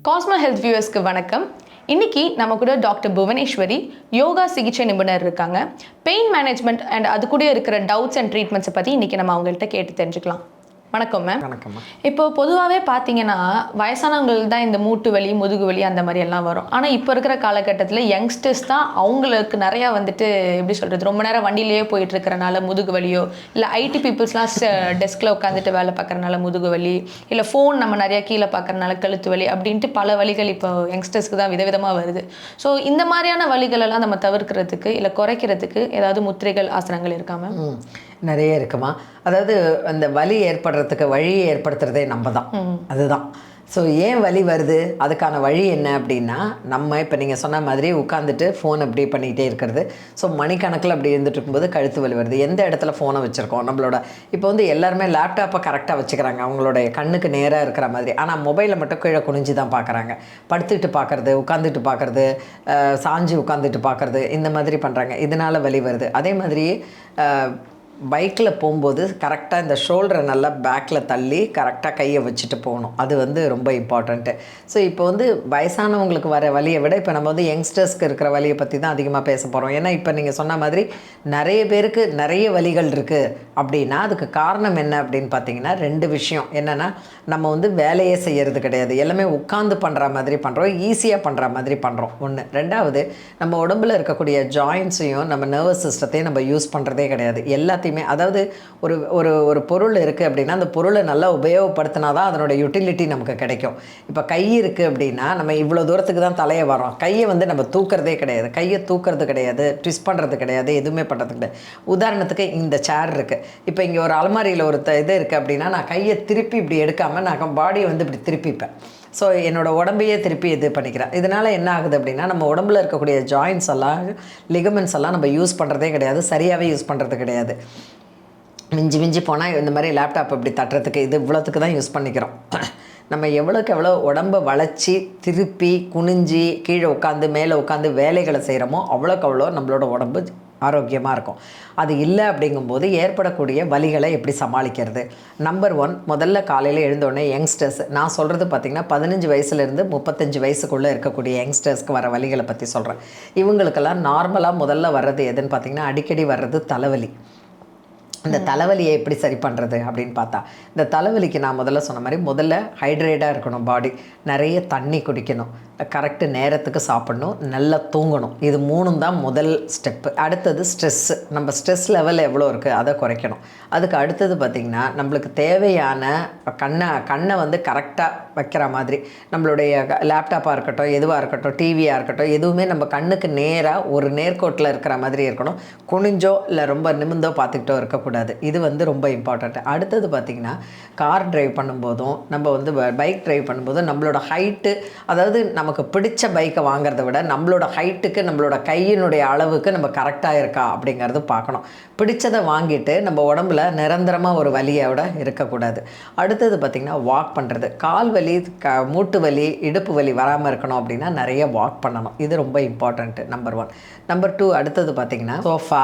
Cosmo health வியூவர்ஸ்க்கு வணக்கம். இன்னைக்கு நம்ம கூட டாக்டர் புவனேஸ்வரி யோகா சிகிச்சை நிபுணர் இருக்காங்க. பெயின் மேனேஜ்மெண்ட் அண்ட் அது கூட இருக்கிற டவுட்ஸ் அண்ட் ட்ரீட்மெண்ட்ஸை பற்றி இன்னைக்கு நம்ம அவங்கள்ட்ட கேட்டு தெரிஞ்சுக்கலாம். வணக்கம் மேம். வணக்கம்மா. இப்போ பொதுவாகவே பார்த்தீங்கன்னா வயசானவங்களுக்கு தான் இந்த மூட்டு வலி முதுகு வலி அந்த மாதிரி எல்லாம் வரும். ஆனால் இப்போ இருக்கிற காலகட்டத்தில் யங்ஸ்டர்ஸ் தான் அவங்களுக்கு நிறையா எப்படி சொல்கிறது, ரொம்ப நேரம் வண்டியிலேயே போயிட்டு இருக்கிறனால முதுகு வலியோ, இல்லை ஐடி பீப்புள்ஸ்லாம் டெஸ்கில் உட்காந்துட்டு வேலை பார்க்குறனால முதுகு வலி, இல்லை ஃபோன் நம்ம நிறையா கீழே பார்க்குறனால கழுத்து வலி அப்படின்ட்டு பல வலிகள் இப்போ யங்ஸ்டர்ஸ்க்கு தான் விதவிதமாக வருது. ஸோ இந்த மாதிரியான வலிகளெல்லாம் நம்ம தவிர்க்கிறதுக்கு இல்லை குறைக்கிறதுக்கு ஏதாவது முத்திரைகள் ஆசனங்கள் இருக்கா மேம்? நிறைய இருக்குமா. அதாவது அந்த வலி ஏற்படுறதுக்கு வழியை ஏற்படுத்துறதே நம்ம தான். அதுதான். ஸோ ஏன் வலி வருது, அதுக்கான வழி என்ன அப்படின்னா, நம்ம இப்போ நீங்கள் சொன்ன மாதிரி உட்காந்துட்டு ஃபோன் அப்படி பண்ணிக்கிட்டே இருக்கிறது. ஸோ மணிக்கணக்கில் அப்படி இருந்துட்டு இருக்கும்போது கழுத்து வலி வருது. எந்த இடத்துல ஃபோனை வச்சுருக்கோம் நம்மளோட. இப்போ எல்லாருமே லேப்டாப்பை கரெக்டாக வச்சுக்கிறாங்க அவங்களுடைய கண்ணுக்கு நேராக இருக்கிற மாதிரி. ஆனால் மொபைலை மட்டும் கீழே குனிஞ்சு தான் பார்க்குறாங்க. படுத்துக்கிட்டு பார்க்குறது, உட்காந்துட்டு பார்க்குறது, சாஞ்சு உட்காந்துட்டு பார்க்குறது, இந்த மாதிரி பண்ணுறாங்க. இதனால் வலி வருது. அதே மாதிரி பைக்கில் போகும்போது கரெக்டாக இந்த ஷோல்டரை நல்லா பேக்கில் தள்ளி கரெக்டாக கையை வச்சுட்டு போகணும். அது ரொம்ப இம்பார்ட்டண்ட்டு. ஸோ இப்போ வயசானவங்களுக்கு வர வலியை விட இப்போ நம்ம யங்ஸ்டர்ஸ்க்கு இருக்கிற வலியை பற்றி தான் அதிகமாக பேச போகிறோம். ஏன்னா இப்போ நீங்கள் சொன்ன மாதிரி நிறைய பேருக்கு நிறைய வலிகள் இருக்குது அப்படின்னா அதுக்கு காரணம் என்ன அப்படின்னு பார்த்தீங்கன்னா, ரெண்டு விஷயம். என்னென்னா, நம்ம வேலையே செய்கிறது கிடையாது, எல்லாமே உட்காந்து பண்ணுற மாதிரி பண்ணுறோம், ஈஸியாக பண்ணுற மாதிரி பண்ணுறோம். ஒன்று. ரெண்டாவது, நம்ம உடம்புல இருக்கக்கூடிய ஜாயின்ஸையும் நம்ம நர்வஸ் சிஸ்டத்தையும் நம்ம யூஸ் பண்ணுறதே கிடையாது. எல்லாத்தையும் அதாவது ஒரு ஒரு ஒரு பொருள் இருக்குது அப்படின்னா அந்த பொருளை நல்லா உபயோகப்படுத்தினா தான் அதனோட யூட்டிலிட்டி நமக்கு கிடைக்கும். இப்போ கை இருக்குது அப்படின்னா நம்ம இவ்வளோ தூரத்துக்கு தான் தலையை வரோம். கையை நம்ம தூக்கிறதே கிடையாது, கையை தூக்கிறது கிடையாது, ட்விஸ்ட் பண்ணுறது கிடையாது, எதுவுமே பண்ணுறது கிடையாது. உதாரணத்துக்கு இந்த சேர் இருக்குது. இப்போ இங்கே ஒரு அலமாரியில் ஒரு இது இருக்குது அப்படின்னா நான் கையை திருப்பி இப்படி எடுக்காமல் நான் பாடியை இப்படி திருப்பிப்பேன். ஸோ என்னோடய உடம்பையே திருப்பி இது பண்ணிக்கிறேன். இதனால் என்ன ஆகுது அப்படின்னா, நம்ம உடம்புல இருக்கக்கூடிய ஜாயின்ஸ் எல்லாம், லிகமெண்ட்ஸ் எல்லாம் நம்ம யூஸ் பண்ணுறதே கிடையாது, சரியாகவே யூஸ் பண்ணுறது கிடையாது. மிஞ்சி மிஞ்சி போனால் இந்த மாதிரி லேப்டாப் இப்படி தட்டுறதுக்கு இது இவ்வளோத்துக்கு தான் யூஸ் பண்ணிக்கிறோம். நம்ம எவ்வளோக்கு எவ்வளோ உடம்பை வளைச்சி திருப்பி குனிஞ்சி கீழே உட்காந்து மேலே உட்காந்து வேலைகளை செய்கிறோமோ அவ்வளோக்கு அவ்வளோ நம்மளோட உடம்பு ஆரோக்கியமாக இருக்கும். அது இல்லை அப்படிங்கும்போது ஏற்படக்கூடிய வலிகளை எப்படி சமாளிக்கிறது? நம்பர் 1, முதல்ல காலையில் எழுந்தோடனே யங்ஸ்டர்ஸ், நான் சொல்கிறது பார்த்திங்கன்னா 15 வயசுலேருந்து 35 வயசுக்குள்ளே இருக்கக்கூடிய யங்ஸ்டர்ஸ்க்கு வர வலிகளை பற்றி சொல்கிறேன். இவங்களுக்கெல்லாம் நார்மலாக முதல்ல வர்றது எதுன்னு பார்த்திங்கன்னா, அடிக்கடி வர்றது தலைவலி. இந்த தலைவலியை எப்படி சரி பண்ணுறது அப்படின்னு பார்த்தா, இந்த தலைவலிக்கு நான் முதல்ல சொன்ன மாதிரி முதல்ல ஹைட்ரேட்டாக இருக்கணும் பாடி, நிறைய தண்ணி குடிக்கணும், கரெக்டு நேரத்துக்கு சாப்பிடணும், நல்லா தூங்கணும். இது 3 தான் முதல் ஸ்டெப்பு. அடுத்தது ஸ்ட்ரெஸ்ஸு. நம்ம ஸ்ட்ரெஸ் லெவல் எவ்வளோ இருக்குது அதை குறைக்கணும். அதுக்கு அடுத்தது பார்த்திங்கன்னா, நம்மளுக்கு தேவையான கண்ணை கரெக்டாக வைக்கிற மாதிரி நம்மளுடைய லேப்டாப்பாக இருக்கட்டும், எதுவாக இருக்கட்டும், டிவியாக இருக்கட்டும், எதுவுமே நம்ம கண்ணுக்கு நேராக ஒரு நேர்கோட்டில் இருக்கிற மாதிரி இருக்கணும். குனிஞ்சோ இல்லை ரொம்ப நிமிந்தோ பார்த்துக்கிட்டோ இருக்கக்கூடாது. இது ரொம்ப இம்பார்ட்டண்ட். அடுத்தது பார்த்திங்கன்னா, கார் ட்ரைவ் பண்ணும்போதும் நம்ம பைக் ட்ரைவ் பண்ணும்போதும் நம்மளோட ஹைட்டு, அதாவது நமக்கு பிடிச்ச பைக்கை வாங்கிறத விட நம்மளோட ஹைட்டுக்கு நம்மளோட கையினுடைய அளவுக்கு நம்ம கரெக்டாக இருக்கா அப்படிங்கிறது பார்க்கணும். பிடிச்சதை வாங்கிட்டு நம்ம உடம்புல நிரந்தரமாக ஒரு வலியோட இருக்கக்கூடாது. அடுத்தது பார்த்திங்கன்னா, வாக் பண்ணுறது. கால் வலி, மூட்டு வலி, இடுப்பு வலி வராமல் இருக்கணும் அப்படின்னா நிறைய வாக் பண்ணணும். இது ரொம்ப இம்பார்ட்டண்ட்டு. நம்பர் 1. நம்பர் 2, அடுத்தது பார்த்திங்கன்னா, sofa,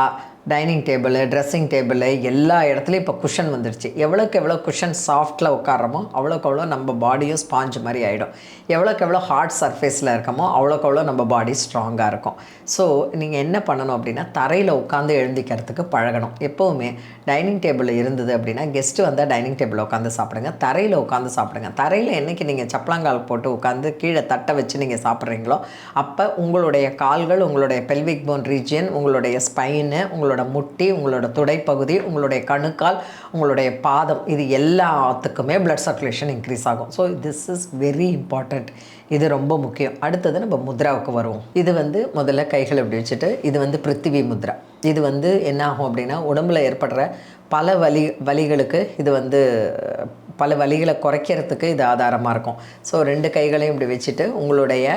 dining table, dressing table, எல்லா இடத்துலையும் இப்போ குஷன் வந்துடுச்சு. எவ்வளோக்கு எவ்வளோ குஷன் சாஃப்டில் உட்காரமோ அவ்வளோக்கு அவ்வளோ நம்ம பாடியும் ஸ்பாஞ்ச் மாதிரி ஆகிடும். எவ்வளோக்கு எவ்வளோ ஹார்ட் சர்ஃபேஸில் இருக்கமோ அவ்வளோக்கு அவ்வளோ நம்ம பாடி ஸ்ட்ராங்காக இருக்கும். ஸோ நீங்கள் என்ன பண்ணணும் அப்படின்னா, தரையில் உட்காந்து எழுந்திக்கிறதுக்கு பழகணும். எப்போவுமே டைனிங் டேபிள் இருந்தது அப்படின்னா, கெஸ்ட்டு வந்தால் டைனிங் டேபிளில் உட்காந்து சாப்பிடுங்க, தரையில் உட்காந்து சாப்பிடுங்க. தரையில் என்றைக்கு நீங்கள் சப்பளங்கால் போட்டு உட்காந்து கீழே தட்டை வச்சு நீங்கள் சாப்பிட்றீங்களோ அப்போ உங்களுடைய கால்கள், உங்களுடைய பெல்விக் போன் ரீஜியன், உங்களுடைய ஸ்பைனு, உங்களோட முட்டி, உங்களோட துடைப்பகுதி, உங்களுடைய கணுக்கால், உங்களுடைய பாதம், இது எல்லாத்துக்குமே பிளட் சர்க்குலேஷன் இன்க்ரீஸ் ஆகும். So this is very important. இது ரொம்ப முக்கியம். அடுத்தது நம்ம முத்ராவுக்கு வருவோம். இது முதல்ல கைகளை இப்படி வச்சுட்டு, இது பிருத்திவி முத்ரா. இது என்ன ஆகும் அப்படின்னா, உடம்புல ஏற்படுற பல வலிகளுக்கு இது பல வலிகளை குறைக்கிறதுக்கு இது ஆதாரமாக இருக்கும். ஸோ 2 கைகளையும் இப்படி வச்சுட்டு உங்களுடைய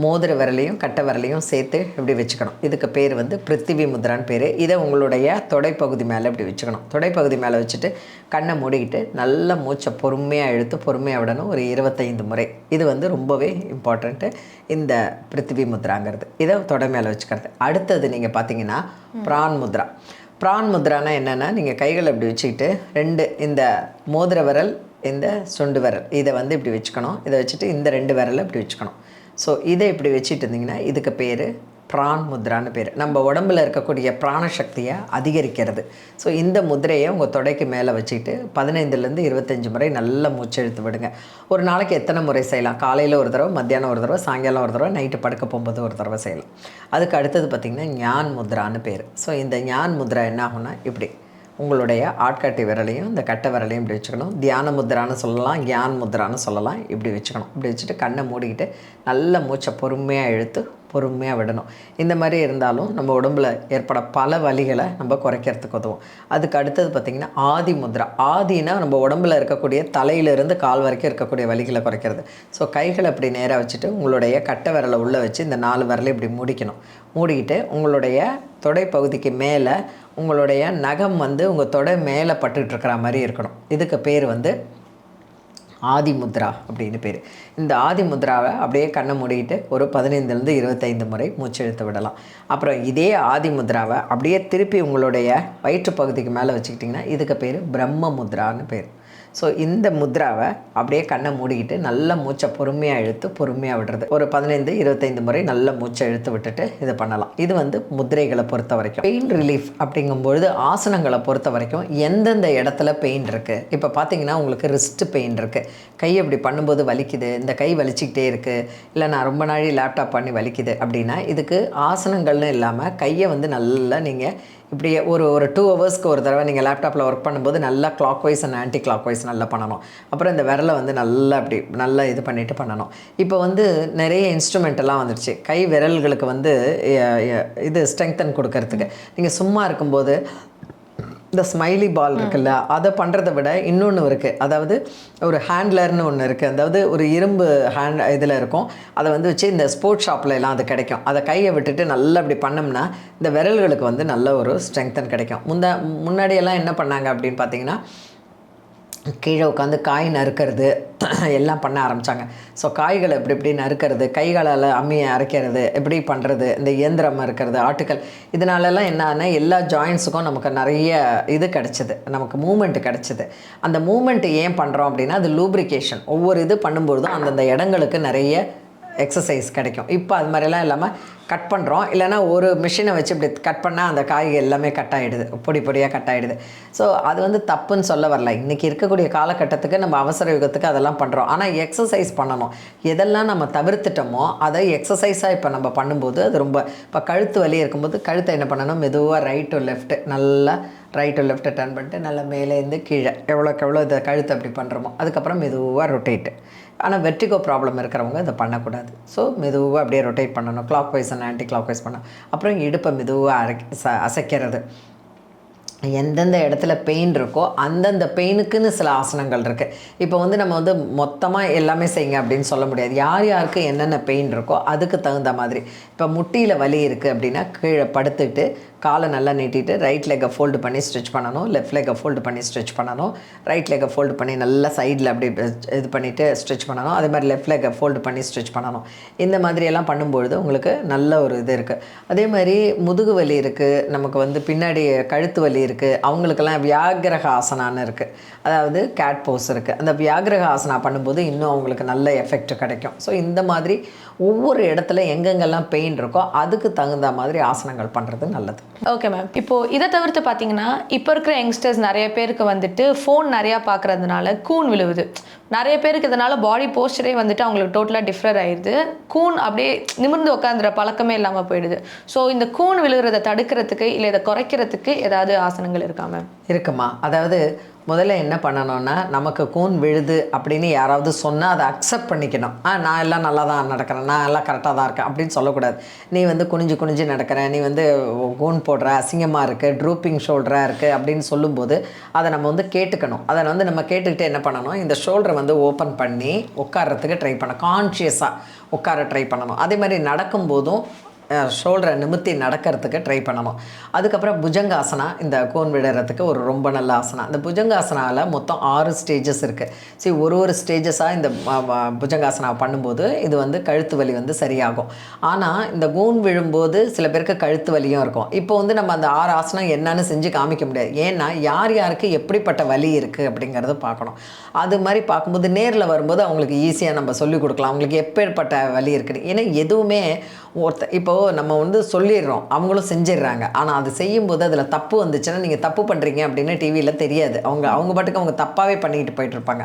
மோதிர விரலையும் கட்டை விரலையும் சேர்த்து இப்படி வச்சுக்கணும். இதுக்கு பேர் பிருத்திவி முத்ரான்னு பேர். இதை உங்களுடைய தொடைப்பகுதி மேலே இப்படி வச்சுக்கணும். தொடைப்பகுதி மேலே வச்சுட்டு கண்ணை மூடிக்கிட்டு நல்ல மூச்சை பொறுமையாக இழுத்து பொறுமையாக விடணும். ஒரு 25 முறை. இது ரொம்பவே இம்பார்ட்டண்ட்டு, இந்த பிருத்திவி முத்ராங்கிறது. இதை தொடை மேலே வச்சுக்கிறது. அடுத்தது நீங்கள் பார்த்தீங்கன்னா பிரான் முத்ரா. பிரான் முத்ரானா என்னென்னா, நீங்கள் கைகளை இப்படி வச்சுக்கிட்டு 2 இந்த மோதிர விரல் இந்த சுண்டு விரல் இதை வந்து இப்படி வச்சுக்கணும். இதை வச்சுட்டு இந்த 2 விரலை இப்படி வச்சுக்கணும். ஸோ இதை இப்படி வச்சுட்டு இருந்திங்கன்னா இதுக்கு பேர் பிரான் முத்ரான்னு பேர். நம்ம உடம்பில் இருக்கக்கூடிய பிராணசக்தியை அதிகரிக்கிறது. ஸோ இந்த முதிரையை உங்கள் தொடைக்கு மேலே வச்சுக்கிட்டு 15லேருந்து 25 முறை நல்ல மூச்சு இழுத்து விடுங்க. ஒரு நாளைக்கு எத்தனை முறை செய்யலாம்? காலையில் ஒரு தடவை, மத்தியானம் ஒரு தடவை, சாயங்காலம் ஒரு தடவை, நைட்டு படுக்க போகும்போது ஒரு தடவை செய்யலாம். அதுக்கு அடுத்தது பார்த்திங்கன்னா ஞான் முத்ரான்னு பேர். ஸோ இந்த ஞான் முத்ரா என்ன ஆகும்னா இப்படி உங்களுடைய ஆட்காட்டி விரலையும் இந்த கட்டை விரலையும் இப்படி வச்சுக்கணும். தியான முத்ரான்னு சொல்லலாம், ஞான் முத்ரான்னு சொல்லலாம். இப்படி வச்சுக்கணும். இப்படி வச்சுட்டு கண்ணை மூடிக்கிட்டு நல்ல மூச்சை பொறுமையாக இழுத்து பொறுமையாக விடணும். இந்த மாதிரி இருந்தாலும் நம்ம உடம்புல ஏற்பட பல வலிகளை நம்ம குறைக்கிறதுக்கு உதவும். அதுக்கு அடுத்தது பார்த்திங்கன்னா ஆதி முத்ரா. ஆதினா நம்ம உடம்புல இருக்கக்கூடிய தலையிலிருந்து கால் வரைக்கும் இருக்கக்கூடிய வலிகளை குறைக்கிறது. ஸோ கைகளை இப்படி நேராக வச்சுட்டு உங்களுடைய கட்டை விரலை உள்ளே வச்சு இந்த 4 விரலை இப்படி மூடிக்கணும். மூடிக்கிட்டு உங்களுடைய தொடை பகுதிக்கு மேலே உங்களுடைய நகம் வந்து உங்கள் தொடை மேலே பட்டுட்ருக்கிற மாதிரி இருக்கணும். இதுக்கு பேர் வந்து ஆதி முத்ரா அப்படின்னு பேர். இந்த ஆதி முத்ராவை அப்படியே கண்ணை மூடிக்கிட்டு ஒரு 15லேருந்து 25 முறை மூச்சு இழுத்து விடலாம். அப்புறம் இதே ஆதி முத்ராவை அப்படியே திருப்பி உங்களுடைய வயிற்று பகுதிக்கு மேலே வச்சுக்கிட்டிங்கன்னா இதுக்கு பேர் பிரம்ம முத்ரான்னு பேர். ஸோ இந்த முத்ராவை அப்படியே கண்ணை மூடிக்கிட்டு நல்ல மூச்சை பொறுமையாக இழுத்து பொறுமையாக விடுறது. ஒரு 15-25 முறை நல்ல மூச்சை இழுத்து விட்டுட்டு இதை பண்ணலாம். இது வந்து முதிரைகளை பொறுத்த வரைக்கும். பெயின் ரிலீஃப் அப்படிங்கும்பொழுது ஆசனங்களை பொறுத்த வரைக்கும் எந்தெந்த இடத்துல பெயின் இருக்குது. இப்போ பார்த்தீங்கன்னா உங்களுக்கு ரிஸ்ட்டு பெயின் இருக்குது, கை அப்படி பண்ணும்போது வலிக்குது, இந்த கை வலிச்சிக்கிட்டே இருக்குது, இல்லை நான் ரொம்ப நாள் லேப்டாப் பண்ணி வலிக்குது அப்படின்னா இதுக்கு ஆசனங்கள்னு இல்லாமல் கையை வந்து நல்லா நீங்கள் இப்படியே ஒரு 2 ஹவர்ஸ்க்கு ஒரு தடவை நீங்கள் லேப்டாப்பில் ஒர்க் பண்ணும்போது நல்லா clockwise and anticlockwise நல்லா பண்ணணும். அப்புறம் இந்த விரலை வந்து நல்லா அப்படி நல்லா இது பண்ணிவிட்டு பண்ணணும். இப்போ வந்து நிறைய இன்ஸ்ட்ருமெண்ட் எல்லாம் வந்துடுச்சு கை விரல்களுக்கு வந்து இது ஸ்ட்ரெங்தன் கொடுக்கறதுக்கு. நீங்கள் சும்மா இருக்கும்போது இந்த ஸ்மைலி பால் இருக்குல்ல, அதை பண்ணுறதை விட இன்னொன்று இருக்குது. அதாவது ஒரு ஹேண்ட்லர்னு ஒன்று இருக்குது. அதாவது ஒரு இரும்பு ஹேண்ட் இதில் இருக்கும். அதை வந்து வச்சு இந்த ஸ்போர்ட்ஸ் ஷாப்பில் எல்லாம் அது கிடைக்கும். அதை கையை விட்டுட்டு நல்லா அப்படி பண்ணோம்னா இந்த விரல்களுக்கு வந்து நல்ல ஒரு ஸ்ட்ரெங்தன் கிடைக்கும். முன்னாடியெல்லாம் என்ன பண்ணாங்க அப்படின்னு பார்த்தீங்கன்னா கீழே உட்காந்து காய் நறுக்கிறது எல்லாம் பண்ண ஆரம்பித்தாங்க. ஸோ காய்களை இப்படி நறுக்கிறது, கைகளால் அம்மியை அரைக்கிறது, எப்படி பண்ணுறது, இந்த இயந்திரம் இருக்கிறது, ஆட்டுக்கள், இதனாலலாம் என்னன்னா எல்லா ஜாயின்ஸுக்கும் நமக்கு நிறைய இது கிடச்சிது, நமக்கு மூமெண்ட் கிடச்சிது. அந்த மூமெண்ட் ஏன் பண்ணுறோம் அப்படின்னா அது லூப்ரிகேஷன். ஒவ்வொரு இது பண்ணும்பொழுதும் அந்தந்த இடங்களுக்கு நிறைய எக்ஸசைஸ் கிடைக்கும். இப்போ அது மாதிரிலாம் இல்லாமல் கட் பண்ணுறோம், இல்லைனா ஒரு மிஷினை வச்சு இப்படி கட் பண்ணால் அந்த காய் எல்லாமே கட் ஆகிடுது, பொடி பொடியாக கட் ஆகிடுது. ஸோ அது வந்து தப்புன்னு சொல்ல வரல. இன்றைக்கி இருக்கக்கூடிய காலகட்டத்துக்கு நம்ம அவசர யுகத்துக்கு அதெல்லாம் பண்ணுறோம். ஆனால் எக்ஸசைஸ் பண்ணணும். எதெல்லாம் நம்ம தவிர்த்துட்டோமோ அதை எக்ஸசைஸாக இப்போ நம்ம பண்ணும்போது அது ரொம்ப, இப்போ கழுத்து வலி இருக்கும்போது கழுத்தை என்ன பண்ணணும், மெதுவாக ரைட் டு லெஃப்ட்டு நல்லா ரைட் டு லெஃப்ட்டை டர்ன் பண்ணிட்டு நல்லா மேலேருந்து கீழே எவ்வளோக்கு எவ்வளோ இதை கழுத்தை அப்படி பண்ணுறோமோ அதுக்கப்புறம் மெதுவாக ரொட்டேட்டு. ஆனால் வெர்டிகோ ப்ராப்ளம் இருக்கிறவங்க இதை பண்ணக்கூடாது. ஸோ மெதுவாக அப்படியே ரொட்டேட் பண்ணணும், clockwise and anticlockwise பண்ணணும். அப்புறம் இடுப்பை மெதுவாக அசைக்கிறது. எந்தெந்த இடத்துல பெயின் இருக்கோ அந்தந்த பெயினுக்குன்னு சில ஆசனங்கள் இருக்குது. இப்போ வந்து நம்ம வந்து மொத்தமாக எல்லாமே செய்யுங்க அப்படின்னு சொல்ல முடியாது. யார் யாருக்கு என்னென்ன பெயின் இருக்கோ அதுக்கு தகுந்த மாதிரி. இப்போ முட்டியில் வலி இருக்குது அப்படின்னா கீழே படுத்துட்டு காலை நல்லா நீட்டிட்டு ரைட் லெக்கை ஃபோல்டு பண்ணி ஸ்ட்ரெச் பண்ணணும், லெஃப்ட் லெக்கை ஃபோல்டு பண்ணி ஸ்ட்ரெச் பண்ணணும், ரைட் லெக்கை ஃபோல்டு பண்ணி நல்லா சைடில் அப்படி இது பண்ணிவிட்டு ஸ்ட்ரெச் பண்ணணும். அதே மாதிரி லெஃப்ட் லெக்கை ஃபோல்டு பண்ணி ஸ்ட்ரெச் பண்ணணும். இந்த மாதிரியெல்லாம் பண்ணும்பொழுது உங்களுக்கு நல்ல ஒரு இது இருக்குது. அதே மாதிரி முதுகு வலி இருக்குது, நமக்கு வந்து பின்னாடி கழுத்து வலி இருக்குது, அவங்களுக்கெல்லாம் வியாகிரக ஆசனான்னு இருக்குது, அதாவது கேட் போஸ் இருக்குது. அந்த வியாகிரக ஆசனா பண்ணும்போது இன்னும் அவங்களுக்கு நல்ல எஃபெக்ட் கிடைக்கும். ஸோ இந்த மாதிரி ஒவ்வொரு இடத்துல எங்கெங்கெல்லாம் பெயின் இருக்கோ அதுக்கு தகுந்த மாதிரி ஆசனங்கள் பண்ணுறது நல்லது. Okay ma'am. இப்போது இதை தவிர்த்து பார்த்தீங்கன்னா இப்போ இருக்கிற யங்ஸ்டர்ஸ் நிறைய பேருக்கு வந்துட்டு ஃபோன் நிறையா பார்க்குறதுனால கூன் விழுவுது. நிறைய பேருக்கு இதனால் பாடி போஸ்டரே வந்துட்டு அவங்களுக்கு டோட்டலாக டிஃப்ரெண்ட் ஆயிடுது. கூன் அப்படியே நிமிர்ந்து உட்காந்துற பழக்கமே இல்லாமல் போயிடுது. ஸோ இந்த கூன் விழுகிறத தடுக்கிறதுக்கு இல்லை இதை குறைக்கிறதுக்கு ஏதாவது ஆசனங்கள் இருக்கா மேம்? இருக்குமா. அதாவது முதல்ல என்ன பண்ணணும்னா நமக்கு கூன் விழுது அப்படின்னு யாராவது சொன்னால் அதை அக்செப்ட் பண்ணிக்கணும். நான் எல்லாம் நல்லா தான் நடக்கிறேன், நான் எல்லாம் கரெக்டாக தான் இருக்கேன் அப்படின்னு சொல்லக்கூடாது. நீ வந்து குனிஞ்சு குனிஞ்சு நடக்கிறேன், நீ வந்து கூன் போடுற, அசிங்கமாக இருக்குது, ட்ரூப்பிங் ஷோல்டராக இருக்குது அப்படின்னு சொல்லும்போது அதை நம்ம வந்து கேட்டுக்கணும். அதை வந்து நம்ம கேட்டுக்கிட்டு என்ன பண்ணணும், இந்த ஷோல்டரை வந்து ஓப்பன் பண்ணி உட்கார்றதுக்கு ட்ரை பண்ணணும், கான்ஷியஸாக உட்கார ட்ரை பண்ணணும். அதே மாதிரி நடக்கும்போதும் ஷோல்டரை நிமித்தி நடக்கிறதுக்கு ட்ரை பண்ணணும். அதுக்கப்புறம் புஜங்காசனா, இந்த கோன் விடுறதுக்கு ஒரு ரொம்ப நல்ல ஆசனா. இந்த புஜங்காசனாவில் மொத்தம் 6 ஸ்டேஜஸ் இருக்குது. சரி, ஒரு ஸ்டேஜஸாக இந்த புஜங்காசனா பண்ணும்போது இது வந்து கழுத்து வலி வந்து சரியாகும். ஆனால் இந்த கூன் விழும்போது சில பேருக்கு கழுத்து வலியும் இருக்கும். இப்போ வந்து நம்ம அந்த 6 ஆசனம் என்னன்னு செஞ்சு காமிக்க முடியாது. ஏன்னா யார் யாருக்கு எப்படிப்பட்ட வலி இருக்குது அப்படிங்கிறத பார்க்கணும். அது மாதிரி பார்க்கும்போது நேரில் வரும்போது அவங்களுக்கு ஈஸியாக நம்ம சொல்லிக் கொடுக்கலாம் அவங்களுக்கு எப்பேற்பட்ட வலி இருக்குது. ஏன்னா எதுவுமே இப்போது நம்ம வந்து சொல்லிடுறோம், அவங்களும் செஞ்சிடுறாங்க. ஆனால் அது செய்யும்போது அதில் தப்பு வந்துச்சுன்னா நீங்கள் தப்பு பண்ணுறீங்க அப்படின்னு டிவியில் தெரியாது. அவங்க பாட்டுக்கு அவங்க தப்பாகவே பண்ணிக்கிட்டு போயிட்டுருப்பாங்க.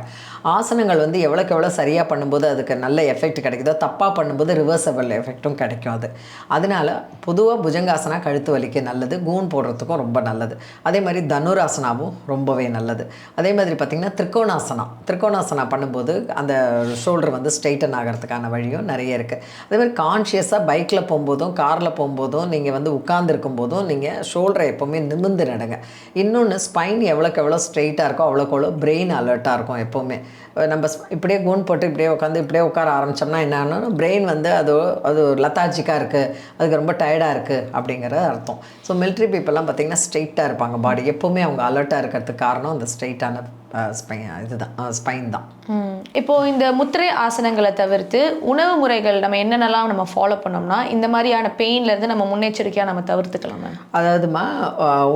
ஆசனங்கள் வந்து எவ்வளோக்கு எவ்வளோ சரியாக பண்ணும்போது அதுக்கு நல்ல எஃபெக்ட் கிடைக்குதோ, தப்பாக பண்ணும்போது ரிவர்சபிள் எஃபெக்ட்டும் கிடைக்கும். அதனால் பொதுவாக புஜங்காசனா கழுத்து வலிக்கு நல்லது, கூன் போடுறதுக்கும் ரொம்ப நல்லது. அதே மாதிரி தனுராசனாவும் ரொம்பவே நல்லது. அதே மாதிரி பார்த்திங்கன்னா திரிகோணாசனா பண்ணும்போது அந்த ஷோல்டர் வந்து ஸ்ட்ரைட்டன் ஆகிறதுக்கான வழியும் நிறைய இருக்குது. அதே மாதிரி கான்ஷியஸாக பைக்கில் போகும்போதும் காரில் போகும்போதும் நீங்கள் வந்து உட்கார்ந்துருக்கும் போதும் நீங்கள் ஷோல்டரை எப்போவுமே நிமிர்ந்து நடுங்க. இன்னொன்று ஸ்பைன் எவ்வளோக்கு எவ்வளோ ஸ்ட்ரெயிட்டாக இருக்கோ அவ்வளோக்கு எவ்வளோ பிரெயின் அலர்ட்டாக இருக்கும். எப்போவுமே நம்ம இப்படியே கூன் போட்டு இப்படியே உட்கார ஆரம்பித்தோம்னா என்னன்னா பிரெயின் வந்து அது லத்தாஜிக்காக இருக்குது, அதுக்கு ரொம்ப டயர்டாக இருக்குது அப்படிங்கிறது அர்த்தம். ஸோ மிலிட்ரி பீப்புளெலாம் பார்த்திங்கன்னா ஸ்ட்ரெயிட்டாக இருப்பாங்க பாடி. எப்போவுமே அவங்க அலர்ட்டாக இருக்கிறதுக்கு காரணம் அந்த ஸ்ட்ரெயிட்டான ஸ்பைன் தான். இப்போது இந்த முத்திரை ஆசனங்களை தவிர்த்து உணவு முறைகள் நம்ம என்னென்னலாம் நம்ம ஃபாலோ பண்ணோம்னா இந்த மாதிரியான பெயின்லேருந்து நம்ம முன்னெச்சரிக்கையாக நம்ம தவிர்த்துக்கலாம்? அதாவதுமா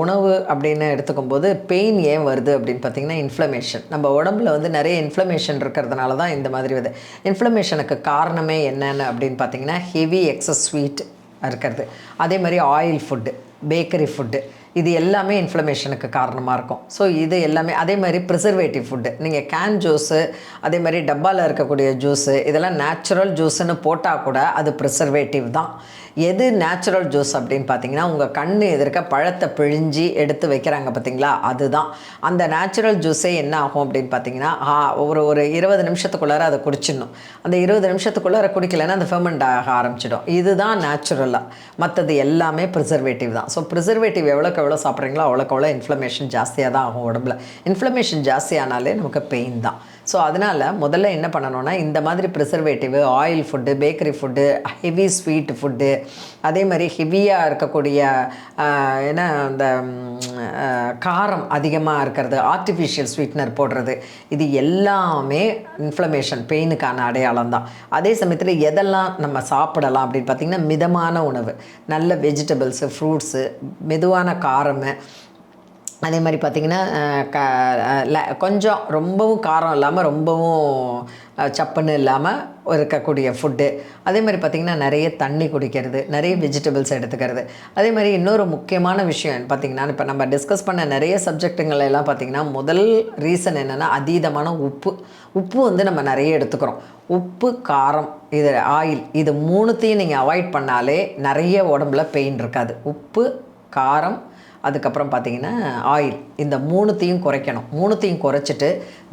உணவு அப்படின்னு எடுத்துக்கும் போது பெயின் ஏன் வருது அப்படின்னு பார்த்திங்கன்னா இன்ஃப்ளமேஷன். நம்ம உடம்புல வந்து நிறைய இன்ஃப்ளமேஷன் இருக்கிறதுனால தான் இந்த மாதிரி வருது. இன்ஃப்ளமேஷனுக்கு காரணமே என்னென்னு அப்படின்னு பார்த்திங்கன்னா ஹெவி எக்ஸஸ் ஸ்வீட் இருக்கிறது, அதே மாதிரி ஆயில் ஃபுட்டு, பேக்கரி ஃபுட்டு, இது எல்லாமே இன்ஃப்ளமேஷனுக்கு காரணமாக இருக்கும். ஸோ இது எல்லாமே அதே மாதிரி ப்ரிசர்வேட்டிவ் ஃபுட்டு, நீங்கள் கேன் ஜூஸு, அதே மாதிரி டப்பாவில் இருக்கக்கூடிய ஜூஸு, இதெல்லாம் நேச்சுரல் ஜூஸுன்னு போட்டால் கூட அது ப்ரிசர்வேட்டிவ் தான். எது நேச்சுரல் ஜூஸ் அப்படின்னு பார்த்தீங்கன்னா உங்கள் கண் எதிர்க்க பழத்தை பிழிஞ்சி எடுத்து வைக்கிறாங்க பார்த்தீங்களா, அதுதான். அந்த நேச்சுரல் ஜூஸே என்ன ஆகும் அப்படின்னு பார்த்தீங்கன்னா ஒரு 20 நிமிஷத்துக்குள்ளார அதை குடிச்சிடணும். அந்த 20 நிமிஷத்துக்குள்ளார குடிக்கலைன்னா அந்த ஃபெர்மெண்ட் ஆக ஆரம்பிச்சிடும். இதுதான் நேச்சுரலாக. மற்றது எல்லாமே ப்ரிசர்வேட்டிவ் தான். ஸோ ப்ரிசர்வேட்டிவ் எவ்வளோக்கு எவ்வளோ சாப்பிட்றீங்களோ அவ்வளோக்கு எவ்வளோ இன்ஃப்ளமேஷன் ஜாஸ்தியாக தான் ஆகும் உடம்புல. இன்ஃப்ளமேஷன் ஜாஸ்தியானாலே நமக்கு பெயின் தான். ஸோ அதனால் முதல்ல என்ன பண்ணணும்னா இந்த மாதிரி preservative, oil food, bakery food, heavy sweet food, அதே மாதிரி ஹெவியாக இருக்கக்கூடிய ஏன்னா இந்த காரம் அதிகமாக இருக்கிறது, ஆர்டிஃபிஷியல் ஸ்வீட்னர் போடுறது, இது எல்லாமே இன்ஃப்ளமேஷன் பெயினுக்கான அடையாளம் தான். அதே சமயத்தில் எதெல்லாம் நம்ம சாப்பிடலாம் அப்படின்னு பார்த்திங்கன்னா மிதமான உணவு, நல்ல வெஜிடபிள்ஸு, ஃப்ரூட்ஸு, மெதுவான காரம், அதே மாதிரி பார்த்திங்கன்னா கொஞ்சம் ரொம்பவும் காரம் இல்லாமல் ரொம்பவும் சப்புன்னு இல்லாமல் இருக்கக்கூடிய ஃபுட்டு. அதே மாதிரி பார்த்திங்கன்னா நிறைய தண்ணி குடிக்கிறது, நிறைய வெஜிடபிள்ஸ் எடுத்துக்கிறது. அதே மாதிரி இன்னொரு முக்கியமான விஷயம் பார்த்திங்கன்னா இப்போ நம்ம டிஸ்கஸ் பண்ண நிறைய சப்ஜெக்ட்டுங்கள் எல்லாம் பார்த்திங்கன்னா முதல் ரீசன் என்னென்னா அதீதமான உப்பு வந்து நம்ம நிறைய எடுத்துக்கிறோம். உப்பு, காரம், இது ஆயில், இது மூணுத்தையும் நீங்கள் அவாய்ட் பண்ணாலே நிறைய உடம்புல பெயின் இருக்காது. உப்பு, காரம், அதுக்கப்புறம் பார்த்திங்கன்னா ஆயில், இந்த மூணுத்தையும் குறைக்கணும். மூணுத்தையும் குறைச்சிட்டு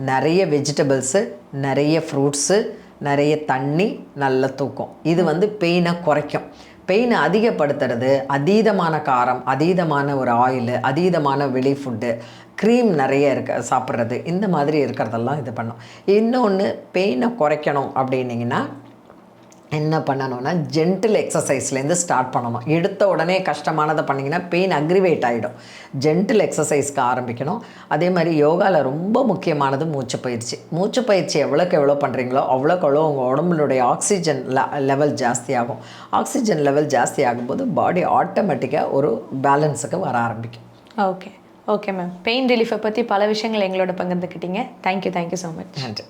நிறைய வெஜிடபிள்ஸு, நிறைய ஃப்ரூட்ஸு, நிறைய தண்ணி, நல்ல தூக்கம், இது வந்து பெயினை குறைக்கும். பெயினை அதிகப்படுத்துறது அதீதமான காரம், அதீதமான ஒரு ஆயில், அதீதமான வெளி ஃபுட்டு, க்ரீம் நிறைய சாப்பிட்றது, இந்த மாதிரி இருக்கிறதெல்லாம் இது பண்ணும். இன்னொன்று பெயினை குறைக்கணும் அப்படின்னிங்கன்னா என்ன பண்ணணும்னா ஜென்டில் எக்ஸசைஸ்லேருந்து ஸ்டார்ட் பண்ணணும். எடுத்த உடனே கஷ்டமானதை பண்ணிங்கன்னா பெயின் அக்ரிவேட் ஆகிடும். ஜென்டில் எக்ஸசைஸ்க்கு ஆரம்பிக்கணும். அதே மாதிரி யோகாவில் ரொம்ப முக்கியமானது மூச்சு பயிற்சி எவ்வளோக்கு எவ்வளோ பண்ணுறீங்களோ அவ்வளோக்கு எவ்வளோ உங்கள் உடம்புடைய ஆக்சிஜன் லெவல் ஜாஸ்தியாகும். ஆக்சிஜன் லெவல் ஜாஸ்தி ஆகும்போது பாடி ஆட்டோமேட்டிக்காக ஒரு பேலன்ஸுக்கு வர ஆரம்பிக்கும். ஓகே மேம், பெயின் ரிலீஃபை பற்றி பல விஷயங்கள் எங்களோட பகிர்ந்துக்கிட்டீங்க. Thank you so much. நன்றி.